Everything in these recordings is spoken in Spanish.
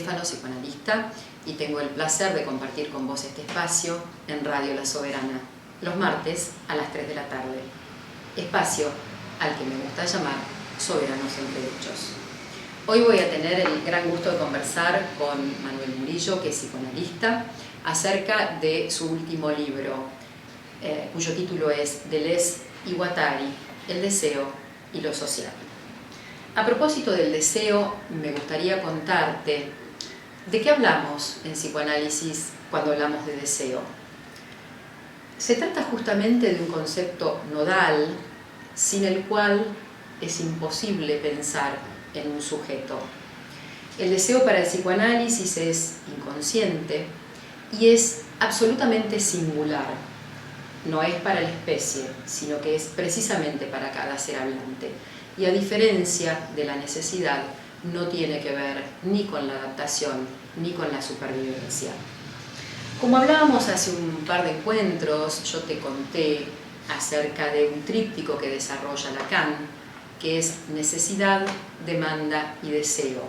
Stefano, psicoanalista, y tengo el placer de compartir con vos este espacio en Radio La Soberana, los martes a las 3 de la tarde. Espacio al que me gusta llamar Soberanos entre Derechos. Hoy voy a tener el gran gusto de conversar con Manuel Murillo, que es psicoanalista, acerca de su último libro, cuyo título es Deleuze y Guattari, El deseo y lo social. A propósito del deseo, me gustaría contarte de qué hablamos en psicoanálisis cuando hablamos de deseo. Se trata justamente de un concepto nodal, sin el cual es imposible pensar en un sujeto. El deseo para el psicoanálisis es inconsciente y es absolutamente singular. No es para la especie, sino que es precisamente para cada ser hablante. Y a diferencia de la necesidad, no tiene que ver ni con la adaptación ni con la supervivencia. Como hablábamos hace un par de encuentros, yo te conté acerca de un tríptico que desarrolla Lacan, que es necesidad, demanda y deseo.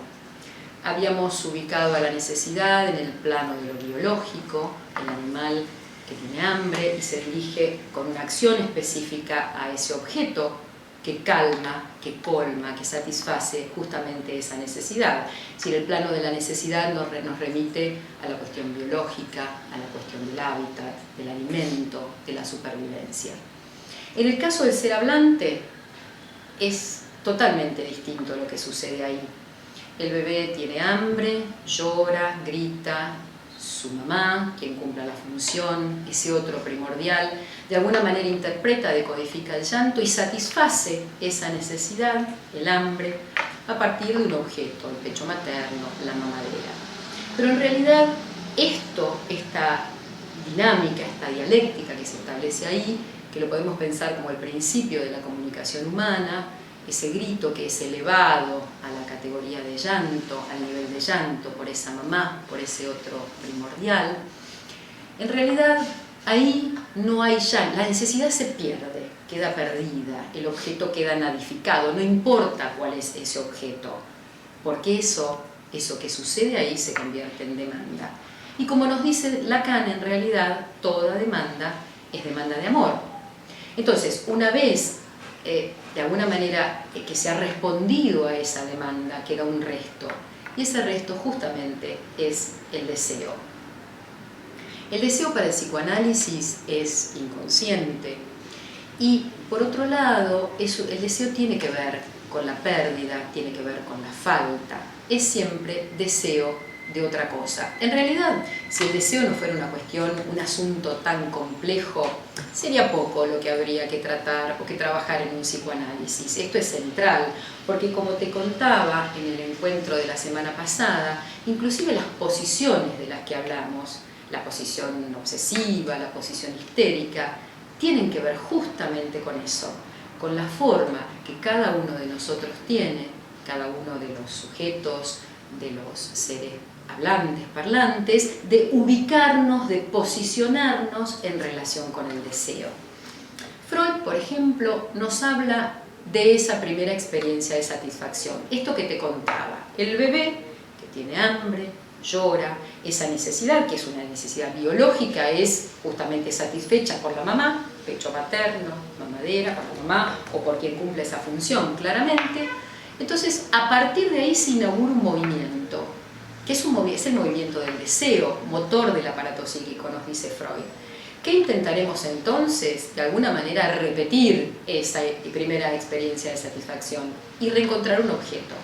Habíamos ubicado a la necesidad en el plano de lo biológico, el animal que tiene hambre y se dirige con una acción específica a ese objeto que calma, que colma, que satisface justamente esa necesidad. Es decir, el plano de la necesidad nos remite a la cuestión biológica, a la cuestión del hábitat, del alimento, de la supervivencia. En el caso del ser hablante, es totalmente distinto lo que sucede ahí. El bebé tiene hambre, llora, grita, su mamá, quien cumpla la función, ese otro primordial, de alguna manera interpreta, decodifica el llanto y satisface esa necesidad, el hambre, a partir de un objeto, el pecho materno, la mamadera. Pero en realidad esta dinámica, esta dialéctica que se establece ahí, que lo podemos pensar como el principio de la comunicación humana, ese grito que es elevado a la categoría de llanto, al nivel de llanto por esa mamá, por ese otro primordial. En realidad, ahí no hay llanto, la necesidad se pierde, queda perdida, el objeto queda nadificado, no importa cuál es ese objeto, porque eso que sucede ahí se convierte en demanda. Y como nos dice Lacan, en realidad, toda demanda es demanda de amor. Entonces, una vez de alguna manera que se ha respondido a esa demanda, queda un resto, y ese resto justamente es el deseo. El deseo para el psicoanálisis es inconsciente y, por otro lado, el deseo tiene que ver con la pérdida, tiene que ver con la falta, es siempre deseo de otra cosa. En realidad, si el deseo no fuera una cuestión, un asunto tan complejo, sería poco lo que habría que tratar o que trabajar en un psicoanálisis. Esto es central, porque como te contaba en el encuentro de la semana pasada, inclusive las posiciones de las que hablamos, la posición obsesiva, la posición histérica, tienen que ver justamente con eso, con la forma que cada uno de nosotros tiene, cada uno de los sujetos, de los seres hablantes, parlantes, de ubicarnos, de posicionarnos en relación con el deseo. Freud, por ejemplo, nos habla de esa primera experiencia de satisfacción, esto que te contaba, el bebé que tiene hambre, llora, esa necesidad, que es una necesidad biológica, es justamente satisfecha por la mamá, pecho materno, mamadera, por la mamá o por quien cumple esa función, claramente. Entonces, a partir de ahí se inaugura un movimiento, que es el movimiento del deseo, motor del aparato psíquico, nos dice Freud. ¿Qué intentaremos entonces? De alguna manera repetir esa primera experiencia de satisfacción y reencontrar un objeto.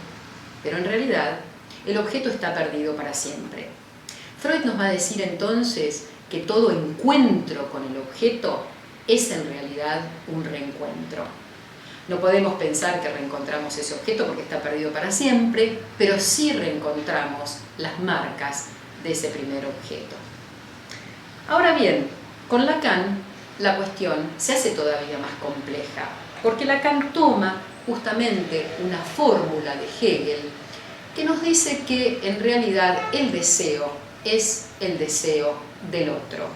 Pero en realidad, el objeto está perdido para siempre. Freud nos va a decir entonces que todo encuentro con el objeto es en realidad un reencuentro. No podemos pensar que reencontramos ese objeto porque está perdido para siempre, pero sí reencontramos las marcas de ese primer objeto. Ahora bien, con Lacan la cuestión se hace todavía más compleja, porque Lacan toma justamente una fórmula de Hegel que nos dice que en realidad el deseo es el deseo del otro.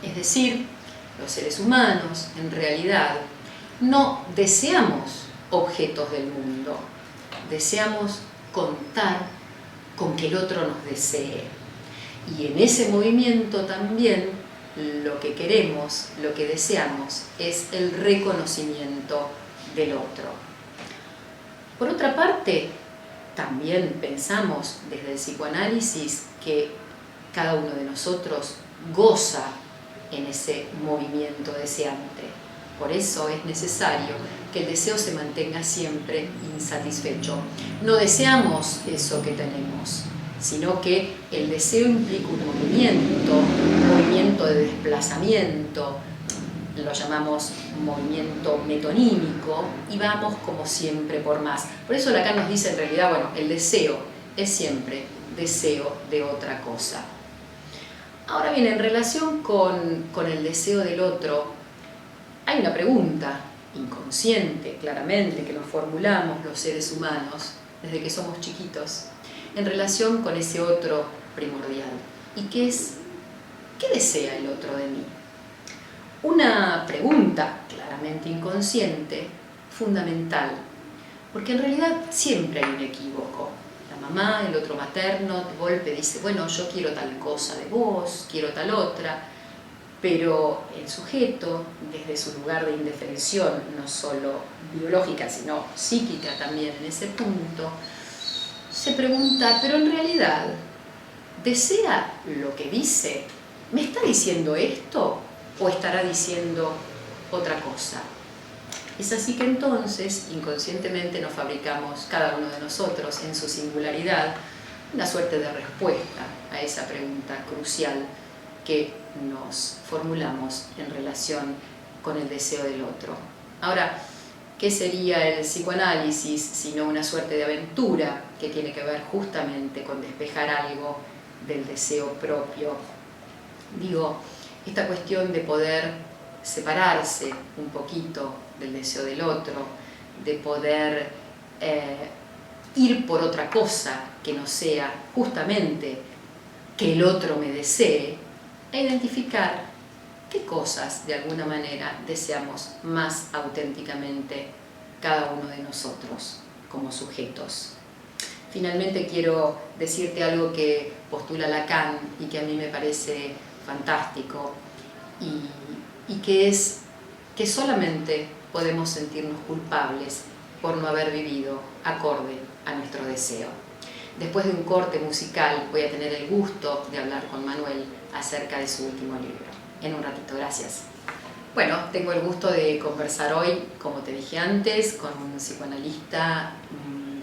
Es decir, los seres humanos en realidad no deseamos objetos del mundo, deseamos contar con que el otro nos desee. Y en ese movimiento también lo que queremos, lo que deseamos, es el reconocimiento del otro. Por otra parte, también pensamos desde el psicoanálisis que cada uno de nosotros goza en ese movimiento deseante. Por eso es necesario que el deseo se mantenga siempre insatisfecho. No deseamos eso que tenemos, sino que el deseo implica un movimiento de desplazamiento, lo llamamos movimiento metonímico, y vamos como siempre por más. Por eso Lacan nos dice en realidad, bueno, el deseo es siempre deseo de otra cosa. Ahora bien, en relación con el deseo del otro, hay una pregunta inconsciente, claramente, que nos formulamos los seres humanos desde que somos chiquitos, en relación con ese otro primordial. ¿Y qué es? ¿Qué desea el otro de mí? Una pregunta claramente inconsciente, fundamental, porque en realidad siempre hay un equívoco. La mamá, el otro materno, de golpe dice, bueno, yo quiero tal cosa de vos, quiero tal otra, pero el sujeto, desde su lugar de indefensión, no solo biológica, sino psíquica también en ese punto, se pregunta, pero en realidad, ¿desea lo que dice? ¿Me está diciendo esto o estará diciendo otra cosa? Es así que entonces, inconscientemente, nos fabricamos, cada uno de nosotros, en su singularidad, una suerte de respuesta a esa pregunta crucial que nos formulamos en relación con el deseo del otro. Ahora, ¿qué sería el psicoanálisis sino una suerte de aventura que tiene que ver justamente con despejar algo del deseo propio? Digo, esta cuestión de poder separarse un poquito del deseo del otro, de poder ir por otra cosa que no sea justamente que el otro me desee, e identificar qué cosas de alguna manera deseamos más auténticamente cada uno de nosotros como sujetos. Finalmente quiero decirte algo que postula Lacan y que a mí me parece fantástico, y que es que solamente podemos sentirnos culpables por no haber vivido acorde a nuestro deseo. Después de un corte musical voy a tener el gusto de hablar con Manuel acerca de su último libro. En un ratito, gracias. Bueno, tengo el gusto de conversar hoy, como te dije antes, con un psicoanalista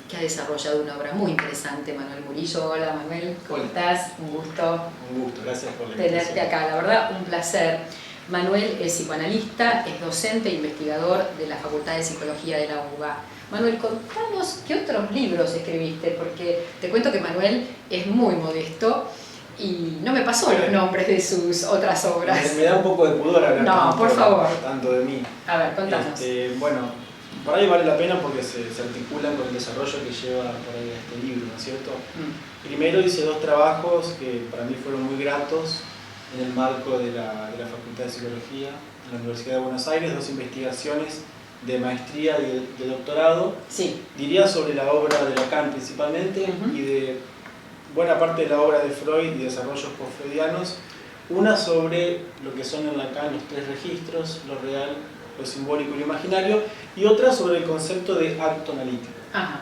que ha desarrollado una obra muy interesante, Manuel Murillo. Hola Manuel, ¿cómo estás? Un gusto. Un gusto, gracias por la invitación. Tenerte acá, la verdad, un placer. Manuel es psicoanalista, es docente e investigador de la Facultad de Psicología de la UBA. Manuel, contanos qué otros libros escribiste, porque te cuento que Manuel es muy modesto y no me pasó los nombres de sus otras obras. Me da un poco de pudor hablar tanto de mí. A ver, contanos. Bueno, por ahí vale la pena porque se articula con el desarrollo que lleva por ahí este libro, ¿no es cierto? Primero hice 2 trabajos que para mí fueron muy gratos en el marco de la Facultad de Psicología en la Universidad de Buenos Aires, 2 investigaciones de maestría y de doctorado, sí, diría sobre la obra de Lacan principalmente, y de buena parte de la obra de Freud y desarrollos post-freudianos, una sobre lo que son en Lacan los 3 registros, lo real, lo simbólico y lo imaginario, y otra sobre el concepto de acto analítico. Ajá.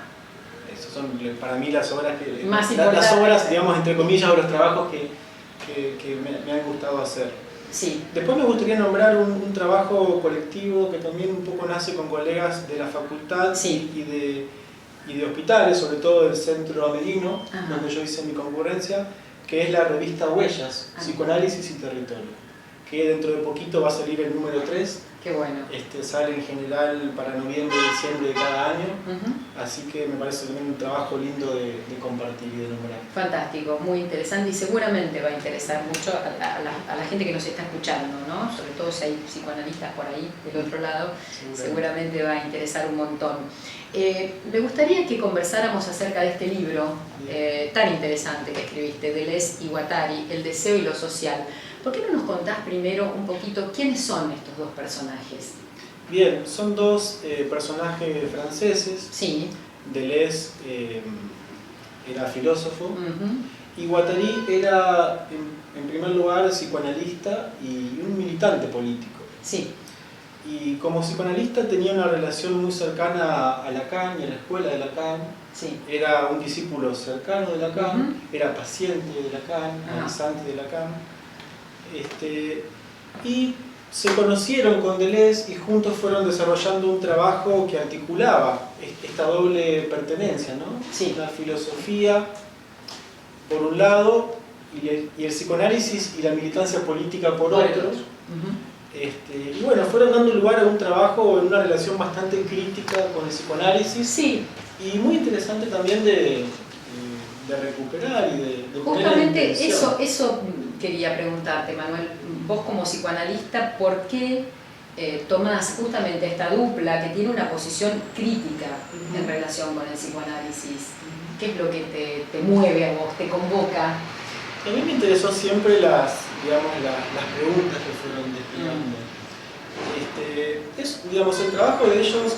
Esas son para mí las obras que más las obras, digamos, entre comillas, o los trabajos que me han gustado hacer. Sí. Después me gustaría nombrar un trabajo colectivo que también un poco nace con colegas de la facultad, sí, y de hospitales, sobre todo del centro Amelino, donde yo hice mi concurrencia, que es la revista Huellas, Psicoanálisis y Territorio, que dentro de poquito va a salir el número 3. Qué bueno. Sale en general para noviembre y diciembre de cada año, así que me parece también un trabajo lindo de compartir y de nombrar. Fantástico, muy interesante, y seguramente va a interesar mucho a la gente que nos está escuchando, ¿no? Sobre todo si hay psicoanalistas por ahí del otro lado, seguramente va a interesar un montón. Me gustaría que conversáramos acerca de este libro tan interesante que escribiste, Deleuze y Guattari, El deseo y lo social. ¿Por qué no nos contás primero un poquito quiénes son estos 2 personajes? Bien, son 2 personajes franceses. Sí. Deleuze era filósofo, y Guattari era, en primer lugar, psicoanalista y un militante político. Sí. Y como psicoanalista tenía una relación muy cercana a Lacan y a la escuela de Lacan. Sí. Era un discípulo cercano de Lacan, era paciente de Lacan, analizante de Lacan. Y se conocieron con Deleuze y juntos fueron desarrollando un trabajo que articulaba esta doble pertenencia, ¿no? Sí. La filosofía, por un lado, y el psicoanálisis y la militancia política por otro. Y bueno, fueron dando lugar a un trabajo en una relación bastante crítica con el psicoanálisis. Sí. Y muy interesante también de recuperar y de justamente eso quería preguntarte, Manuel. Vos como psicoanalista, ¿por qué tomás justamente esta dupla que tiene una posición crítica en relación con el psicoanálisis? ¿Qué es lo que te mueve a vos, te convoca? A mí me interesó siempre las preguntas que fueron desplegando. El trabajo de ellos,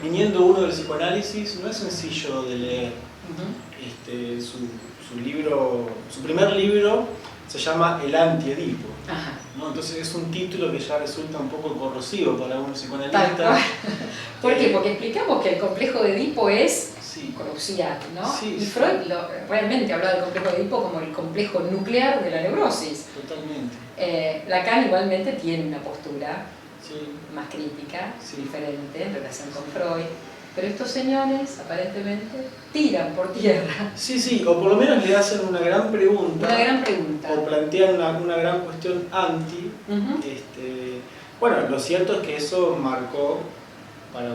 viniendo uno del psicoanálisis, no es sencillo de leer. Su primer libro se llama El Anti-Edipo, ¿no? Entonces es un título que ya resulta un poco corrosivo para un psicoanalista. ¿Por qué? Porque explicamos que el complejo de Edipo es crucial, ¿no? Sí, y Freud realmente habla del complejo de Edipo como el complejo nuclear de la neurosis. Totalmente. Lacan igualmente tiene una postura más crítica, diferente en relación con Freud. Pero estos señores, aparentemente, tiran por tierra. Sí, o por lo menos le hacen una gran pregunta. Una gran pregunta. O plantean una gran cuestión anti. Bueno, lo cierto es que eso marcó para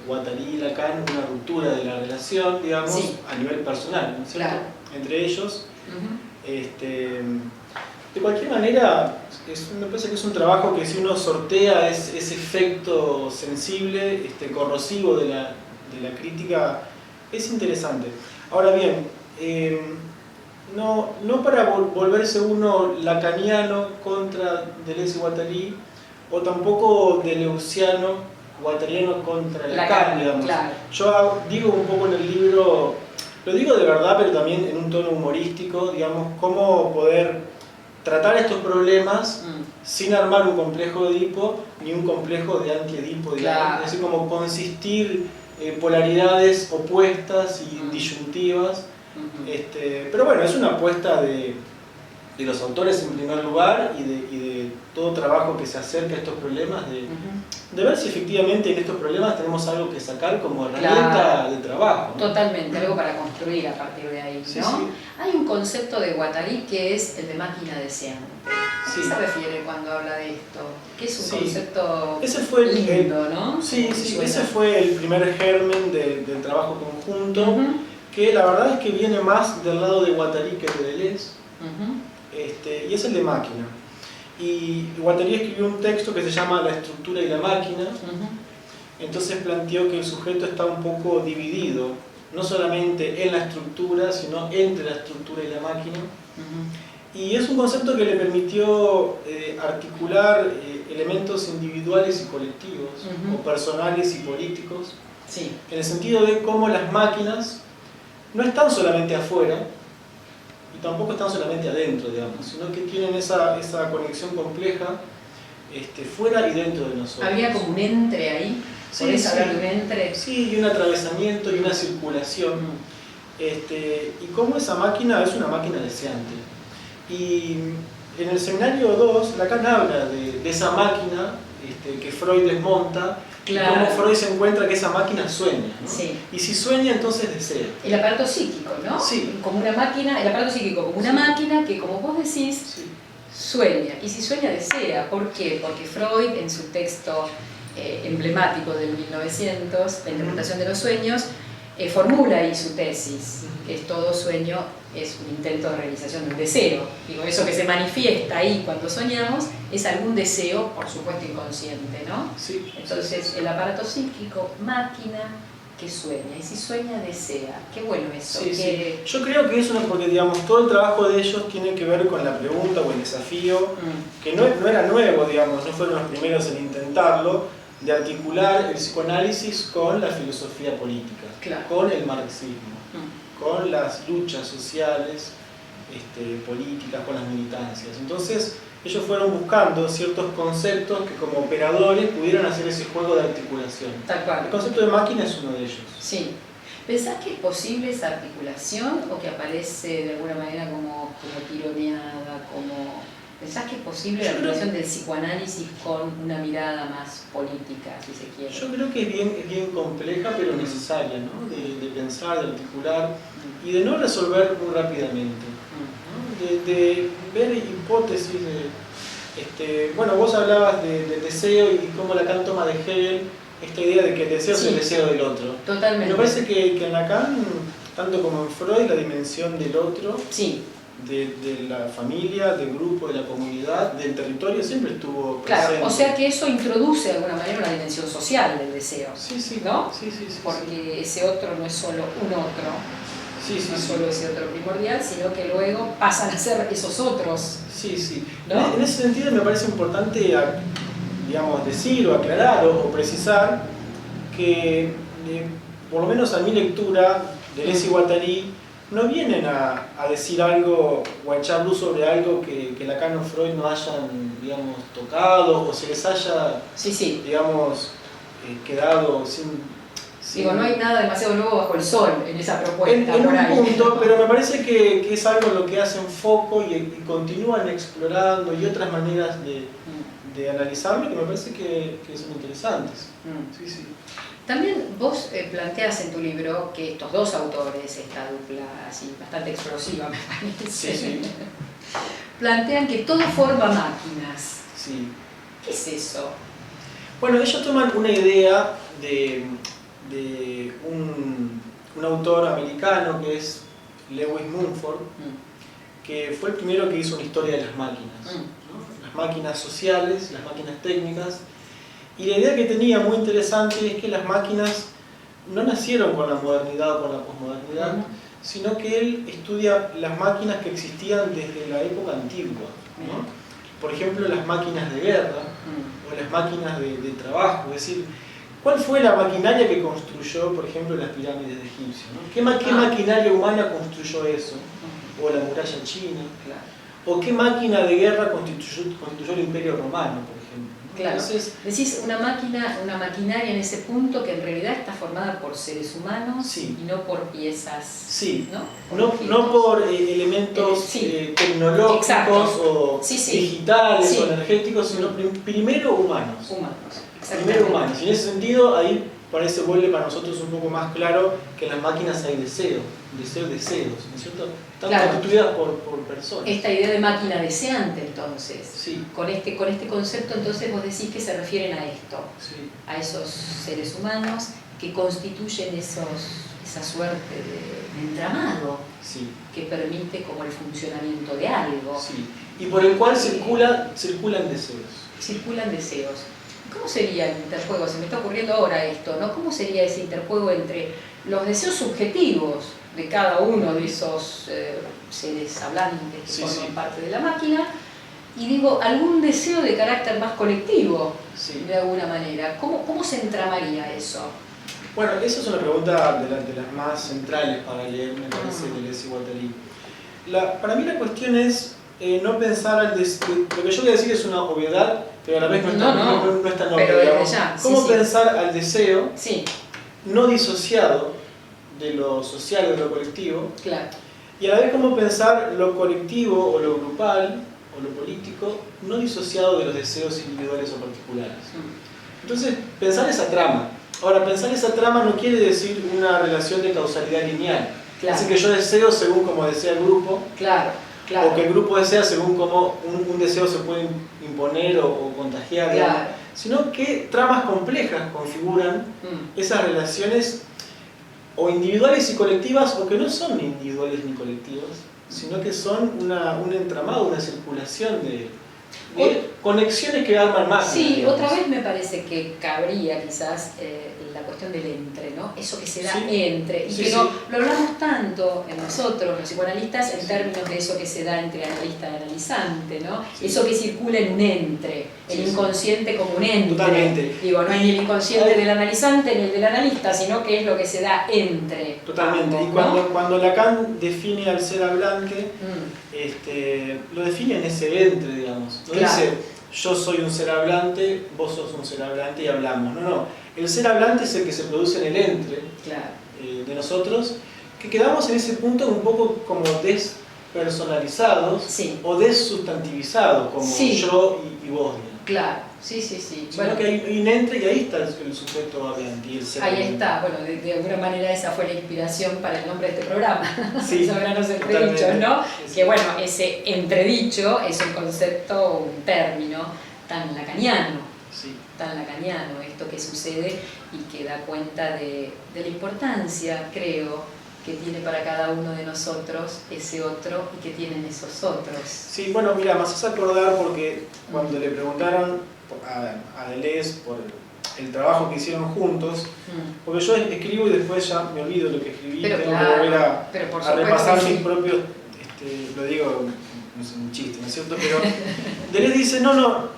Guattari y Lacan una ruptura de la relación, digamos, a nivel personal, ¿no es cierto? Claro. Entre ellos. De cualquier manera, me parece que es un trabajo que si uno sortea ese efecto sensible, corrosivo de la crítica, es interesante. Ahora bien, no para volverse uno lacaniano contra Deleuze y Guattari, o tampoco deleuziano, guattariano contra Lacan, digamos. Claro. Yo digo un poco en el libro, lo digo de verdad, pero también en un tono humorístico, digamos, cómo poder tratar estos problemas sin armar un complejo de Edipo ni un complejo de anti-Edipo, digamos. Es decir, como consistir polaridades opuestas y disyuntivas. Pero bueno, es una apuesta de los autores en primer lugar y de todo trabajo que se acerca a estos problemas, de ver si efectivamente en estos problemas tenemos algo que sacar como herramienta de trabajo, ¿no? Totalmente, algo para construir a partir de ahí, ¿no? Sí. Hay un concepto de Guattari que es el de máquina deseante. ¿A qué se refiere cuando habla de esto? Que es un concepto lindo, ¿no? Sí, ese fue el primer germen del trabajo conjunto, que la verdad es que viene más del lado de Guattari que de Deleuze, y es el de máquina. Y Guattari escribió un texto que se llama La estructura y la máquina. Entonces planteó que el sujeto está un poco dividido, no solamente en la estructura, sino entre la estructura y la máquina. Y es un concepto que le permitió articular elementos individuales y colectivos, o personales y políticos, en el sentido de cómo las máquinas no están solamente afuera, y tampoco están solamente adentro, digamos, sino que tienen esa conexión compleja fuera y dentro de nosotros. Había como un entre ahí. ¿Podés hablar de un entre? Sí, y un atravesamiento y una circulación. Y cómo esa máquina es una máquina deseante. Y en el seminario 2, Lacan habla de esa máquina que Freud desmonta. Claro. Cómo Freud se encuentra que esa máquina sueña, ¿no? Y si sueña, entonces desea. El aparato psíquico, ¿no? Como una máquina, el aparato psíquico como una máquina que, como vos decís, sueña. Y si sueña, desea. ¿Por qué? Porque Freud, en su texto emblemático del 1900, La interpretación de los sueños, formula ahí su tesis, que es todo sueño es un intento de realización de un deseo. Digo, eso que se manifiesta ahí cuando soñamos es algún deseo, por supuesto inconsciente, ¿no? Entonces, el aparato psíquico, máquina que sueña, y si sueña, desea. Qué bueno eso. Yo creo que eso no, porque digamos, todo el trabajo de ellos tiene que ver con la pregunta o el desafío, que no era nuevo, digamos, no fueron los primeros en intentarlo, de articular el psicoanálisis con la filosofía política, con el marxismo, con las luchas sociales, políticas, con las militancias. Entonces ellos fueron buscando ciertos conceptos que como operadores pudieran hacer ese juego de articulación. Tal cual. El concepto de máquina es uno de ellos. Sí. ¿Pensás que es posible esa articulación o que aparece de alguna manera como tironeada, como... ¿Pensás que es posible la articulación del psicoanálisis con una mirada más política, si se quiere? Yo creo que es bien compleja, pero necesaria, ¿no? De pensar, de articular y de no resolver muy rápidamente, ¿no? De ver hipótesis, bueno, vos hablabas del deseo y cómo Lacan toma de Hegel esta idea de que el deseo es el deseo del otro. Totalmente. Me parece que en Lacan, tanto como en Freud, la dimensión del otro, sí, de la familia, del grupo, de la comunidad, del territorio, siempre estuvo presente. Claro, o sea que eso introduce de alguna manera una dimensión social del deseo. Sí, sí. ¿No? Sí. Porque ese otro no es solo un otro, no es solo ese otro primordial, sino que luego pasan a ser esos otros. Sí. ¿No? En ese sentido me parece importante, digamos, decir o aclarar o precisar que, por lo menos a mi lectura, Deleuze y Guattari no vienen a decir algo o a echar luz sobre algo que Lacan o Freud no hayan, digamos, tocado o se les haya, digamos, quedado sin... Digo, no hay nada demasiado nuevo bajo el sol en esa propuesta. En un punto, pero me parece que es algo en lo que hacen foco y continúan explorando y otras maneras de analizarlo que me parece que son interesantes. Sí. También vos planteas en tu libro que estos dos autores, esta dupla así bastante explosiva me parece, sí. plantean que todo forma máquinas. Sí. ¿Qué es eso? Bueno, ellos toman una idea de un autor americano que es Lewis Mumford, que fue el primero que hizo una historia de las máquinas, ¿no? Las máquinas sociales, las máquinas técnicas. Y la idea que tenía muy interesante es que las máquinas no nacieron con la modernidad o con la posmodernidad, sino que él estudia las máquinas que existían desde la época antigua, ¿no? Por ejemplo, las máquinas de guerra o las máquinas de trabajo. Es decir, ¿cuál fue la maquinaria que construyó, por ejemplo, las pirámides de Egipcio, ¿no? ¿Qué maquinaria humana construyó eso? O la muralla china. Claro. ¿O qué máquina de guerra constituyó el Imperio Romano, por ejemplo? Claro. Entonces, decís una maquinaria en ese punto que en realidad está formada por seres humanos y no por piezas. Sí. No por elementos tecnológicos o digitales o energéticos, sino primero humanos. Primero humanos. Y en ese sentido, ahí parece vuelve para nosotros un poco más claro que en las máquinas hay deseos, ¿no es cierto? Están constituidas por personas. Esta idea de máquina deseante, entonces, sí. con este concepto, entonces vos decís que se refieren a esto, a esos seres humanos que constituyen esa suerte de entramado que permite como el funcionamiento de algo. Y por el cual circulan deseos. Circulan deseos. ¿Cómo sería el interjuego? Se me está ocurriendo ahora esto, ¿no? ¿Cómo sería ese interjuego entre los deseos subjetivos de cada uno de esos seres hablantes que forman parte de la máquina y digo, algún deseo de carácter más colectivo, de alguna manera? ¿Cómo se entramaría eso? Bueno, esa es una pregunta de las más centrales para leer, me parece, de Deleuze y Guattari. Para mí la cuestión es no pensar al deseo. Lo que yo voy a decir es una obviedad, pero a la vez no es tan obvio. ¿Cómo pensar al deseo no disociado de lo social o de lo colectivo? Claro. Y a la vez cómo pensar lo colectivo o lo grupal o lo político no disociado de los deseos individuales o particulares. Entonces, pensar esa trama. Ahora, pensar esa trama no quiere decir una relación de causalidad lineal. Claro. Así que yo deseo según como desea el grupo. Claro. O que el grupo desea según cómo un deseo se puede imponer o contagiar, sino que tramas complejas configuran esas relaciones o individuales y colectivas, o que no son ni individuales ni colectivas, sino que son un entramado, una circulación de conexiones que arman más. Sí, digamos. Otra vez me parece que cabría quizás la cuestión cuestión del entre, ¿no? Eso que se da Sí. entre, y Sí, que sí. lo hablamos tanto en nosotros, los psicoanalistas, en términos de eso que se da entre analista y analizante, ¿no? Sí. Eso que circula en un entre, el Sí, sí. inconsciente como un entre. Totalmente. Digo, no hay ni el inconsciente del analizante ni el del analista, sino que es lo que se da entre. Totalmente. ambos, Y ¿no? cuando Lacan define al ser hablante, lo define en ese entre, digamos. No Claro. dice, yo soy un ser hablante, vos sos un ser hablante y hablamos. No. El ser hablante es el que se produce en el entre Claro. de nosotros, que quedamos en ese punto un poco como despersonalizados Sí. o desustantivizados, como Sí. yo y vos, digamos. Claro, sí. Sino que hay un entre y ahí está el sujeto hablante y el ser Ahí hablante. está, bueno, de alguna manera esa fue la inspiración para el nombre de este programa, Sí, Soberanos totalmente. Entredichos, ¿no? Sí. Que bueno, ese entredicho es un concepto, un término tan lacaniano, Sí. esto que sucede y que da cuenta de la importancia, creo, que tiene para cada uno de nosotros ese otro y que tienen esos otros. Sí, bueno, mira, me haces acordar porque cuando le preguntaron a Deleuze por el trabajo que hicieron juntos, porque yo escribo y después ya me olvido lo que escribí, Pero tengo claro, que volver pero por a supuesto repasar que sí. mis propios, lo digo, no es un chiste, ¿no es cierto? Pero Deleuze dice, no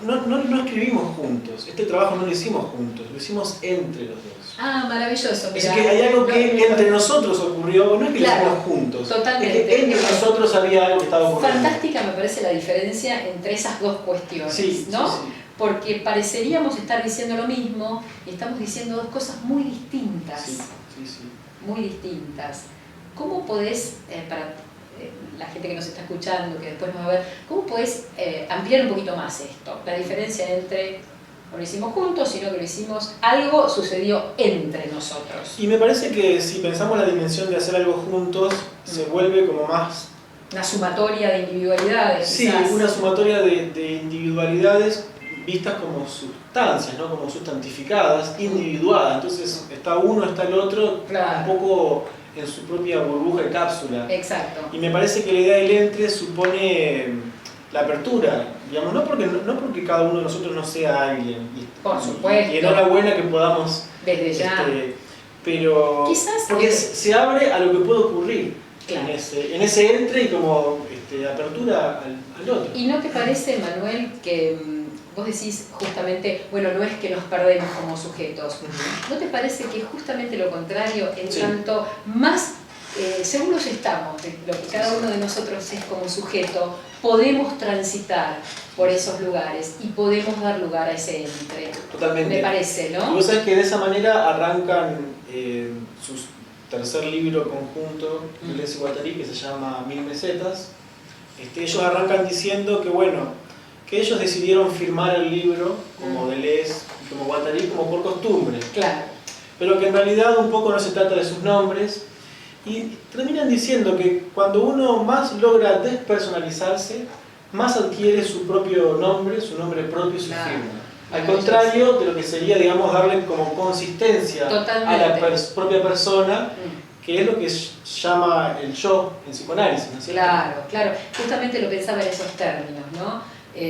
escribimos juntos, este trabajo no lo hicimos juntos, lo hicimos entre los dos. Ah, maravilloso, Así mira. que hay algo que entre nosotros ocurrió, no es que Claro, lo hicimos juntos, totalmente. es que entre nosotros había algo que estaba ocurriendo. Fantástica me parece la diferencia entre esas dos cuestiones, Sí, ¿no? sí. Porque pareceríamos estar diciendo lo mismo y estamos diciendo dos cosas muy distintas, Sí. muy distintas. ¿Cómo podés, para la gente que nos está escuchando, que después nos va a ver, cómo podés ampliar un poquito más esto? La diferencia entre no lo hicimos juntos, sino que lo hicimos, algo sucedió entre nosotros. Y me parece que si pensamos la dimensión de hacer algo juntos, se vuelve como más... Una sumatoria de individualidades. Sí, quizás. una sumatoria de individualidades vistas como sustancias, ¿no? Como sustantificadas, individuadas. Entonces está uno, está el otro, Claro. un poco en su propia burbuja y cápsula. Exacto. Y me parece que la idea del entre supone la apertura, digamos, no porque cada uno de nosotros no sea alguien. Por supuesto. Y enhorabuena que podamos... Desde ya. Pero Quizás porque que- se abre a lo que puede ocurrir Claro. en ese entre y como apertura al otro. ¿Y no te parece, Manuel, que vos decís justamente, bueno, no es que nos perdemos como sujetos, ¿no te parece que es justamente lo contrario, en Sí. tanto más seguros estamos de lo que cada uno de nosotros es como sujeto, podemos transitar por esos lugares y podemos dar lugar a ese entre? Totalmente. Me parece, Y ¿no? vos sabés que de esa manera arrancan su tercer libro conjunto, Deleuze y Guattari, que se llama 1000 mesetas. Ellos arrancan diciendo que, bueno, que ellos decidieron firmar el libro como Deleuze y como Guattari como por costumbre, Claro. pero que en realidad un poco no se trata de sus nombres, y terminan diciendo que cuando uno más logra despersonalizarse, más adquiere su propio nombre, su nombre propio y su Claro. firma. Al contrario de lo que sería, digamos, darle como consistencia Totalmente. a la propia persona, que es lo que llama el yo en psicoanálisis, ¿no es cierto? Claro. Justamente lo pensaba en esos términos, ¿no?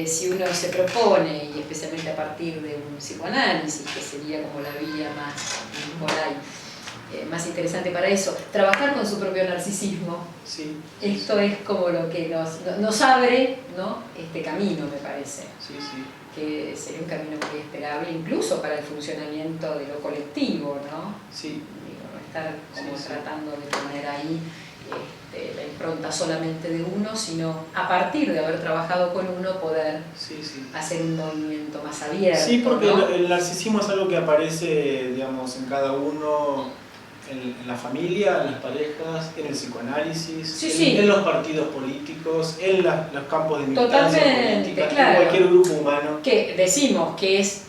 Si uno se propone, y especialmente a partir de un psicoanálisis, que sería como la vía más por ahí, más interesante para eso, trabajar con su propio narcisismo, Sí. esto es como lo que nos abre, ¿no? Este camino, me parece, Sí. que sería un camino muy esperable, incluso para el funcionamiento de lo colectivo, ¿no? Sí. Digo, no estar como Sí. tratando de poner ahí la impronta solamente de uno, sino a partir de haber trabajado con uno poder Sí. hacer un movimiento más abierto. Sí, porque ¿no? el narcisismo es algo que aparece, digamos, en cada uno, en la familia, en las parejas, en el psicoanálisis, Sí. en los partidos políticos, en los campos de militancia Totalmente, política, claro. en cualquier grupo humano. Que decimos que es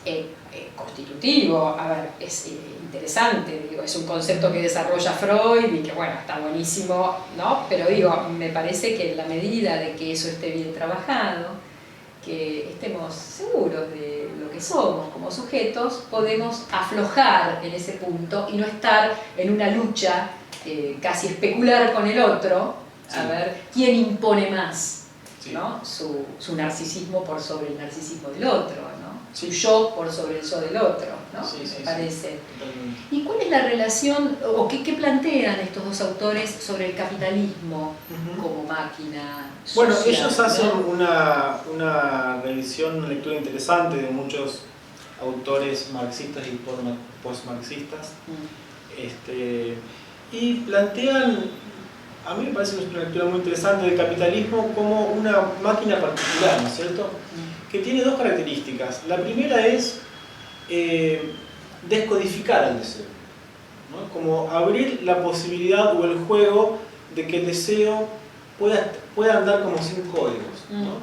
constitutivo, a ver, es interesante, digo, es un concepto que desarrolla Freud y que bueno, está buenísimo, ¿no? Pero digo, me parece que en la medida de que eso esté bien trabajado, que estemos seguros de lo que somos como sujetos, podemos aflojar en ese punto y no estar en una lucha casi especular con el otro, a Sí. ver quién impone más, Sí. ¿no? Su narcisismo por sobre el narcisismo del otro, ¿no? Sí. Su yo por sobre el yo del otro. ¿no? Sí, Me parece. Totalmente. ¿Y cuál es la relación, o qué plantean estos dos autores sobre el capitalismo como máquina social? Bueno, ellos hacen ¿no? una revisión, una lectura interesante de muchos autores marxistas y postmarxistas, y plantean, a mí me parece una lectura muy interesante del capitalismo como una máquina particular, ¿no es cierto? Que tiene dos características. La primera es descodificar el deseo, ¿no? Como abrir la posibilidad o el juego de que el deseo pueda andar como sin códigos, ¿no?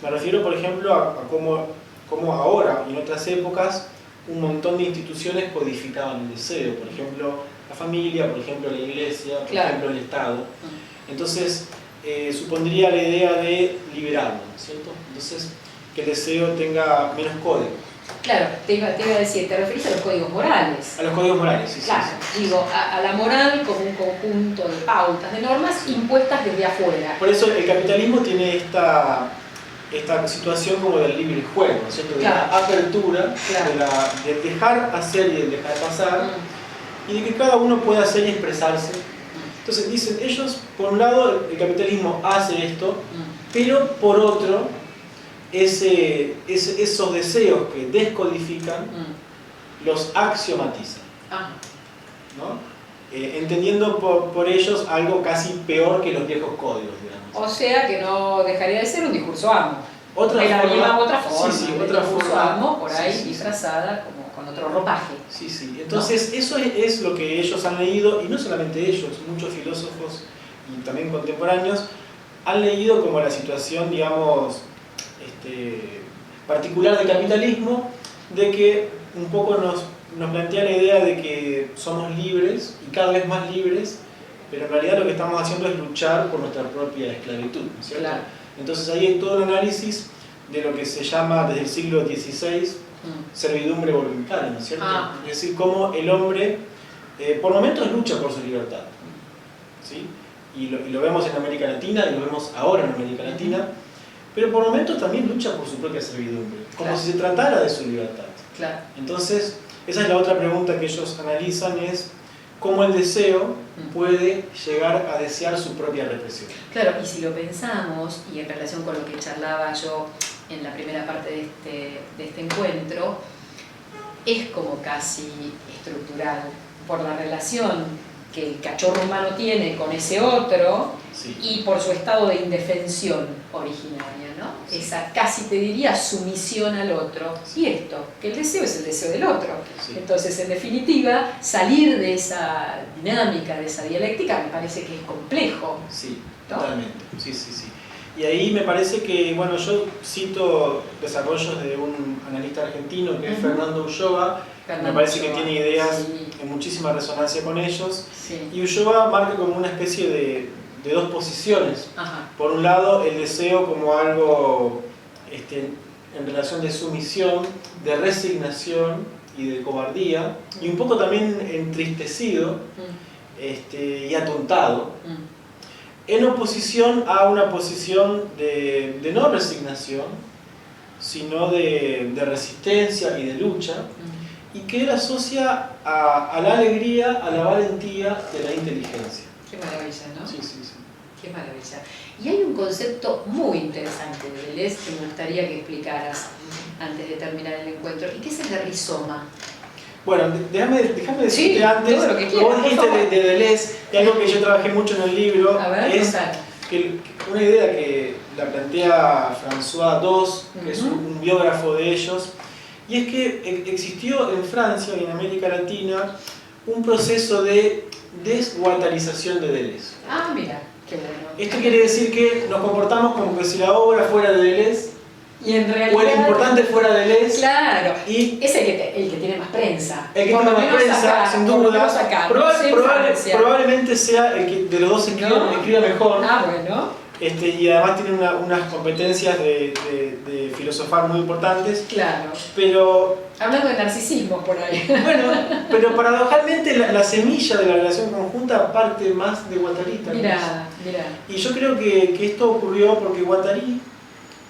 Me refiero, por ejemplo, a cómo ahora y en otras épocas un montón de instituciones codificaban el deseo, por ejemplo la familia, por ejemplo la iglesia, por ejemplo el Estado. Entonces supondría la idea de liberarlo, ¿no es cierto? Entonces que el deseo tenga menos códigos. Claro, te iba a decir, te referís a los códigos morales. A los códigos morales, sí. Claro, sí. Digo, a la moral como un conjunto de pautas, de normas impuestas desde afuera. Por eso el capitalismo tiene esta situación como del libre juego, ¿no es cierto? De la apertura, de dejar hacer y de dejar pasar, y de que cada uno pueda hacer y expresarse. Entonces dicen ellos, por un lado el capitalismo hace esto, pero por otro, esos deseos que descodifican, los axiomatizan, ¿no? Entendiendo por ellos algo casi peor que los viejos códigos, digamos. O sea que no dejaría de ser un discurso amo. Otra forma, Sí, otra discurso forma, amo, por ahí disfrazada como con otro ropaje. Sí. Entonces eso es lo que ellos han leído, y no solamente ellos, muchos filósofos y también contemporáneos han leído como la situación, digamos, particular del capitalismo, de que un poco nos plantea la idea de que somos libres y cada vez más libres, pero en realidad lo que estamos haciendo es luchar por nuestra propia esclavitud, ¿no es cierto? Claro. Entonces ahí hay todo un análisis de lo que se llama desde el siglo XVI servidumbre voluntaria, ¿no es cierto? Es decir, cómo el hombre por momentos lucha por su libertad, ¿sí? Y lo vemos en América Latina y lo vemos ahora en América Latina, pero por momentos también lucha por su propia servidumbre, como si se tratara de su libertad. Claro. Entonces, esa es la otra pregunta que ellos analizan, es cómo el deseo puede llegar a desear su propia represión. Claro, y si lo pensamos, y en relación con lo que charlaba yo en la primera parte de este encuentro, es como casi estructural, por la relación que el cachorro humano tiene con ese otro, y por su estado de indefensión originaria, ¿no? Esa casi te diría sumisión al otro. Y esto, que el deseo es el deseo del otro. Entonces, en definitiva, salir de esa dinámica, de esa dialéctica, me parece que es complejo. Sí, ¿no? Totalmente. Sí. Y ahí me parece que, bueno, yo cito desarrollos de un analista argentino que es Fernando Ulloa. Me parece que tiene ideas en muchísima resonancia con ellos. Y Ulloa marca como una especie de dos posiciones. Por un lado, el deseo como algo en relación de sumisión, de resignación y de cobardía, y un poco también entristecido y atontado, en oposición a una posición de no resignación, sino de resistencia y de lucha, y que él asocia a la alegría, a la valentía de la inteligencia. Qué maravilla, ¿no? Sí. Qué maravilla. Y hay un concepto muy interesante de Deleuze que me gustaría que explicaras antes de terminar el encuentro, y que es el de rizoma. Bueno, déjame decirte antes, todo lo que quieras, vos dijiste de Deleuze, y algo que yo trabajé mucho en el libro, es que una idea que la plantea François Dos, que es un biógrafo de ellos, y es que existió en Francia y en América Latina un proceso de desguattarización de Deleuze. Mira, qué bueno. Esto quiere decir que nos comportamos como que si la obra fuera de Deleuze, y en realidad, o el importante fuera Deleuze. Claro, y es el que tiene más prensa. El que tiene más prensa, sin duda. Probablemente sea el que de los dos escriba mejor. Bueno. Y además tiene unas competencias de filosofar muy importantes. Claro. Pero hablando de narcisismo por ahí. Bueno, pero paradojalmente la semilla de la relación conjunta parte más de Guattari. Mira. Y yo creo que esto ocurrió porque Guattari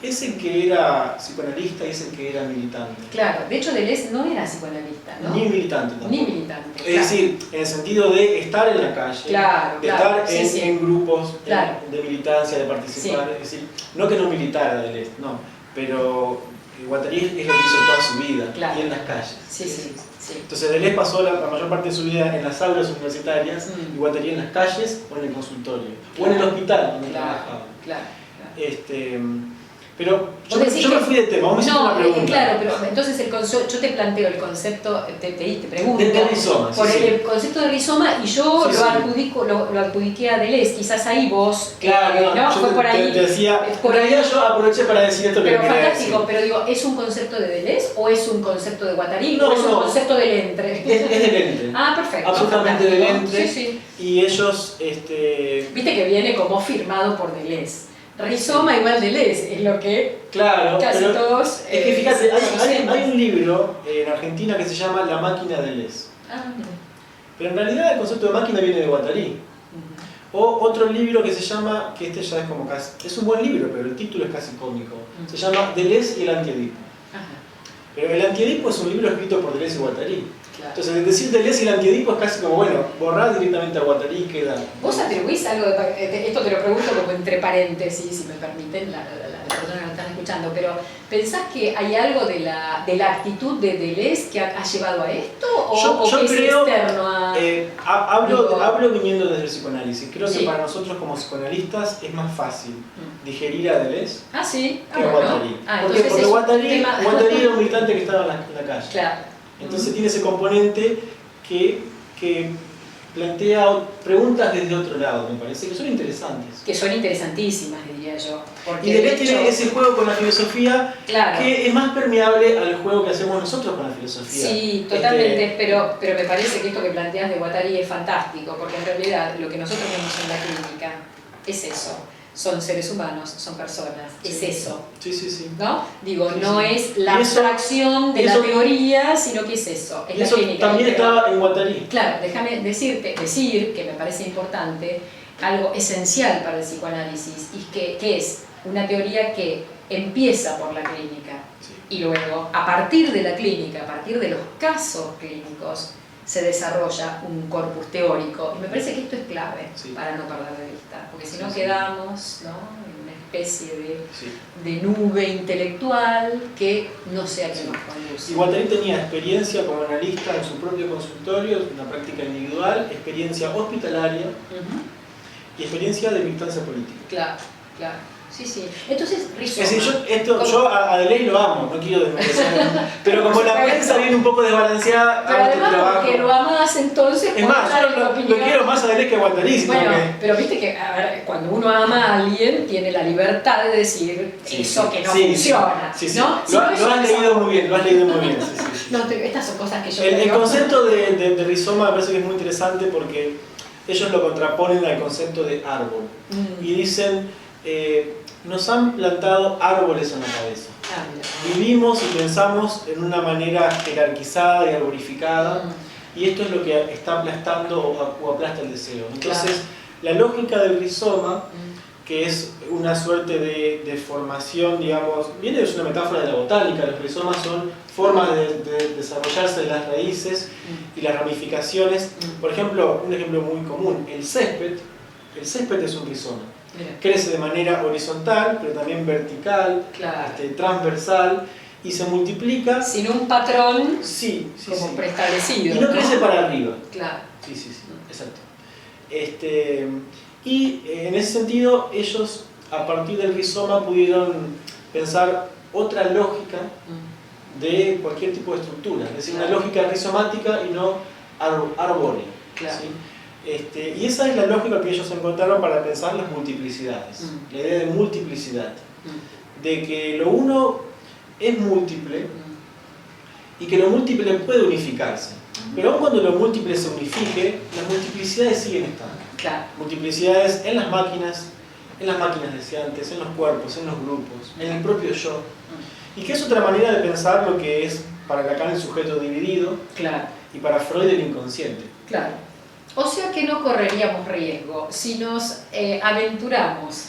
es el que era psicoanalista y es el que era militante. Claro, de hecho Deleuze no era psicoanalista, ¿no? Ni militante tampoco. Ni militante. Es decir, en el sentido de estar en la calle, de estar en grupos de militancia, de participar. Es decir, no que no militara Deleuze, no, pero Guattari es lo que hizo toda su vida, y en las calles. Entonces Deleuze pasó la mayor parte de su vida en las aulas universitarias y Guattari en las calles o en el consultorio, o en el hospital donde trabajaba. Pero yo me fui de tema, vos me hiciste una pregunta. Claro, pero entonces yo te planteo el concepto, te pregunto de rizoma, por el concepto de rizoma y yo lo adjudiqué a Deleuze, quizás ahí vos, claro, ¿no? Fue por ahí. Te decía, en realidad yo aproveché para decir esto que pero quería fantástico, decir. pero digo, ¿es un concepto de Deleuze o es un concepto de Guattari no, o es un concepto del Entre? Es del Entre. Ah, perfecto. Absolutamente del Entre. Sí. Y ellos... Viste que viene como firmado por Deleuze. Rizoma igual Deleuze, es lo que casi todos... Es que fíjate, hay un libro en Argentina que se llama La máquina de Deleuze. Pero en realidad el concepto de máquina viene de Guattari. O otro libro que se llama, que este ya es como casi... Es un buen libro, pero el título es casi cómico. Se llama Deleuze y el antiedipo. Pero el antiedipo es un libro escrito por Deleuze y Guattari. Entonces, decir Deleuze y el antiedipo es casi como, bueno, borrar directamente a Guattari y queda. ¿Vos atribuís algo esto te lo pregunto como entre paréntesis, si me permiten, la persona que me están escuchando, pero ¿pensás que hay algo de la actitud de Deleuze que ha llevado a esto? ¿O yo que creo, es externo a...? hablo viniendo desde el psicoanálisis. Creo que para nosotros como psicoanalistas es más fácil digerir a Deleuze que a Guattari. Porque Guattari era un militante que estaba en la calle. Claro. Entonces tiene ese componente que plantea preguntas desde otro lado, me parece, que son interesantes. Que son interesantísimas, diría yo. Y Deleuze tiene ese juego con la filosofía que es más permeable al juego que hacemos nosotros con la filosofía. Sí, totalmente, pero me parece que esto que planteas de Guattari es fantástico, porque en realidad lo que nosotros vemos en la clínica es eso. Son seres humanos, son personas, es eso. ¿No? Digo, no es la abstracción de la teoría, sino que es eso, es la clínica. También estaba en Guattari. Claro, déjame decir que me parece importante, algo esencial para el psicoanálisis, y que es una teoría que empieza por la clínica, y luego, a partir de la clínica, a partir de los casos clínicos, se desarrolla un corpus teórico, y me parece que esto es clave para no perder de vista, porque si no quedamos, ¿no?, en una especie de nube intelectual que no sé a qué nos conduce. Y Guattari tenía experiencia como analista en su propio consultorio, una práctica individual, experiencia hospitalaria y experiencia de militancia política. Claro. Sí. Entonces, rizoma. Es decir, yo a Deleuze lo amo, no quiero desmerecer. Pero como la prensa viene un poco desbalanceada, pero además porque lo amás entonces. Es más, yo lo quiero más a Deleuze que a Guattari. Bueno, pero viste que cuando uno ama a alguien, tiene la libertad de decir eso que no funciona. ¿No? Lo has leído muy bien, No, estas son cosas que yo El concepto de rizoma me parece que es muy interesante porque ellos lo contraponen al concepto de árbol. Y dicen... nos han plantado árboles en la cabeza. Vivimos y pensamos en una manera jerarquizada y arborificada, y esto es lo que está aplastando o aplasta el deseo. Entonces, la lógica del rizoma, que es una suerte de formación, digamos, es una metáfora de la botánica. Los rizomas son formas de desarrollarse de las raíces y las ramificaciones. Por ejemplo, un ejemplo muy común, el césped es un rizoma. Crece de manera horizontal, pero también vertical, transversal, y se multiplica sin un patrón como preestablecido. Y no crece para arriba. Exacto. Y en ese sentido, ellos a partir del rizoma pudieron pensar otra lógica de cualquier tipo de estructura, es decir, una lógica rizomática y no arbórea. Y esa es la lógica que ellos encontraron para pensar las multiplicidades, la idea de multiplicidad, de que lo uno es múltiple y que lo múltiple puede unificarse, pero aun cuando lo múltiple se unifique, las multiplicidades siguen estando. Multiplicidades en las máquinas deseantes, en los cuerpos, en los grupos, en el propio yo, y que es otra manera de pensar lo que es para Lacan el sujeto dividido y para Freud el inconsciente. O sea que no correríamos riesgo si nos aventuramos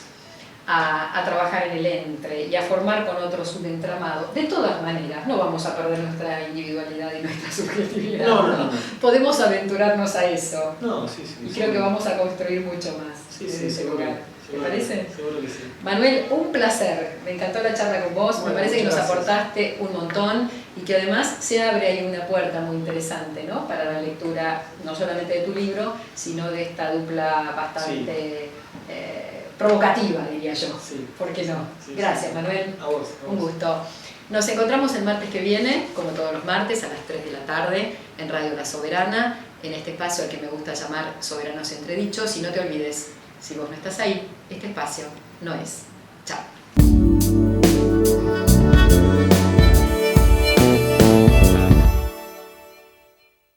a trabajar en el entre y a formar con otros un entramado. De todas maneras, no vamos a perder nuestra individualidad y nuestra subjetividad. No. Podemos aventurarnos a eso. No, sí. Y creo que vamos a construir mucho más Sí, en ese lugar. ¿Te parece? Seguro que sí. Manuel, un placer. Me encantó la charla con vos. Bueno, me parece que nos gracias. aportaste un montón y que además se abre ahí una puerta muy interesante, ¿no? Para la lectura no solamente de tu libro, sino de esta dupla bastante provocativa, diría yo. Sí. ¿Por qué no? Sí, Gracias, sí. Manuel. A vos. Un gusto. Nos encontramos el martes que viene, como todos los martes, a las 3 de la tarde, en Radio La Soberana, en este espacio al que me gusta llamar Soberanos Entredichos. Y no te olvides, si vos no estás ahí, este espacio no es. Chao.